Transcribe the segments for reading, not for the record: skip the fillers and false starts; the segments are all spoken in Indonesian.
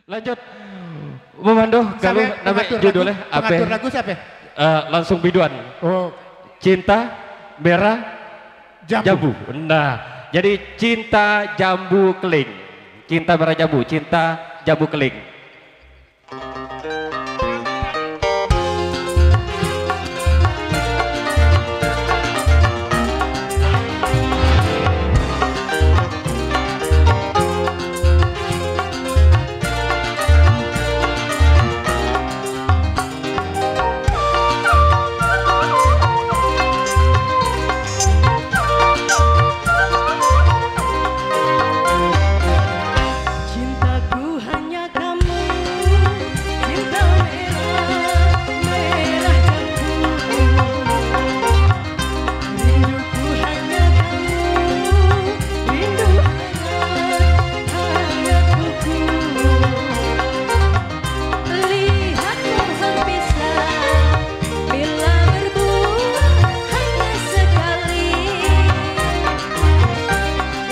Lanjut. Memandu kalau nama judulnya apa? Pengatur lagu siapa? Langsung biduan. Oh, Cinta merah jambu. jambu. Nah, jadi cinta jambu keling. Cinta merah jambu, cinta jambu keling. Cintaku hanya kamu, cinta merah, merah jambu. Rinduku hanya kamu, rindu hangat, hangat buku. Lihat pohon pisang, bila berbuah hanya sekali.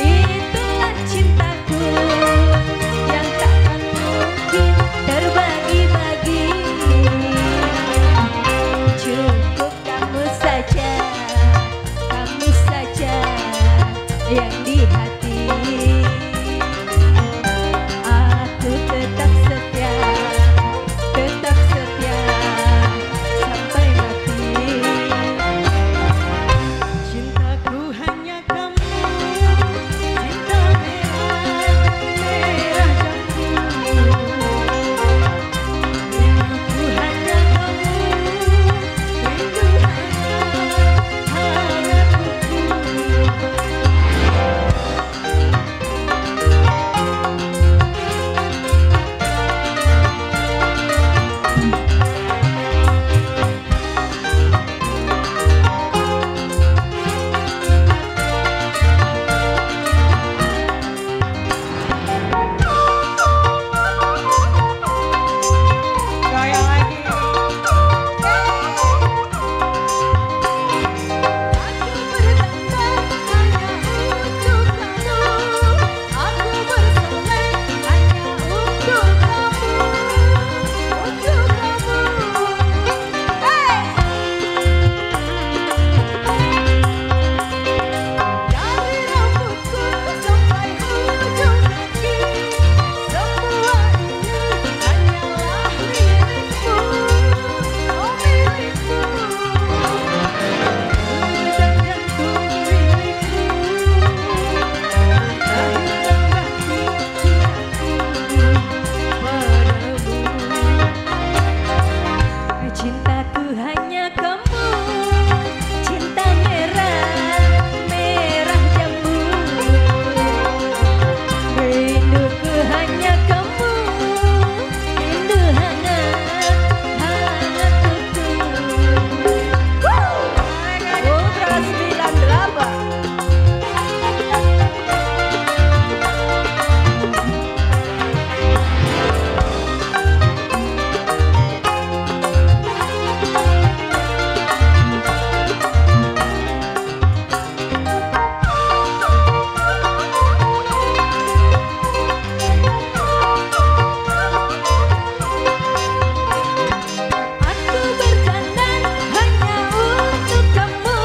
Itulah cintaku yang takkan mungkin terbagi-bagi. Cukup kamu saja yang di hati. Aku tetap setia sampai mati. Cintaku hanya kamu, cinta merah, merah jambu. Rinduku hanya kamu, rindu hangat, hangat buku. Goyang lagi. Aku berdandan hanya untuk kamu. Aku bersolek hanya untuk kamu. Untuk kamu. Dari rambutku sampai ujung kaki, semua ini hanyalah milikmu, oh milikmu. Dan jantung milikmu, lahir dan batin cintaku padamu. Cintaku hanya kamu, cinta merah, merah jambu. Rinduku hanya kamu, rindu hangat, hangat buku. Ultra 98. Aku berdandan hanya untuk kamu.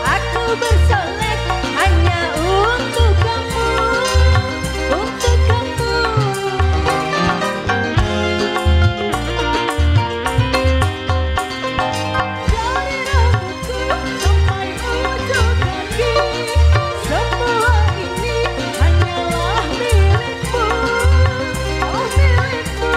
Aku bersolek hanya untuk kamu. Untuk kamu. Dari rambutku sampai ujung kaki, semua ini hanyalah milikmu, oh milikmu.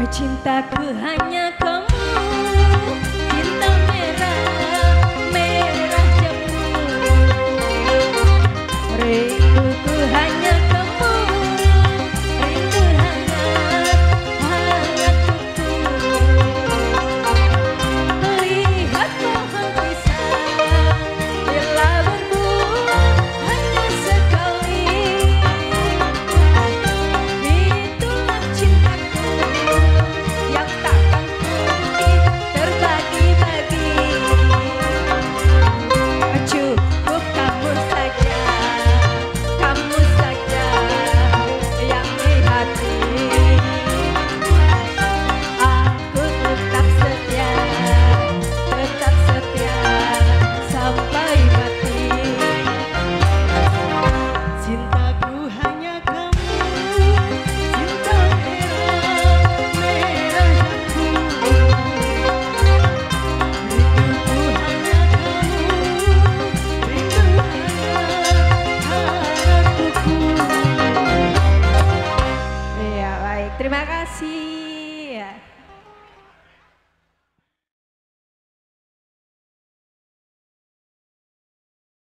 Cintaku hanya kamu, cinta merah,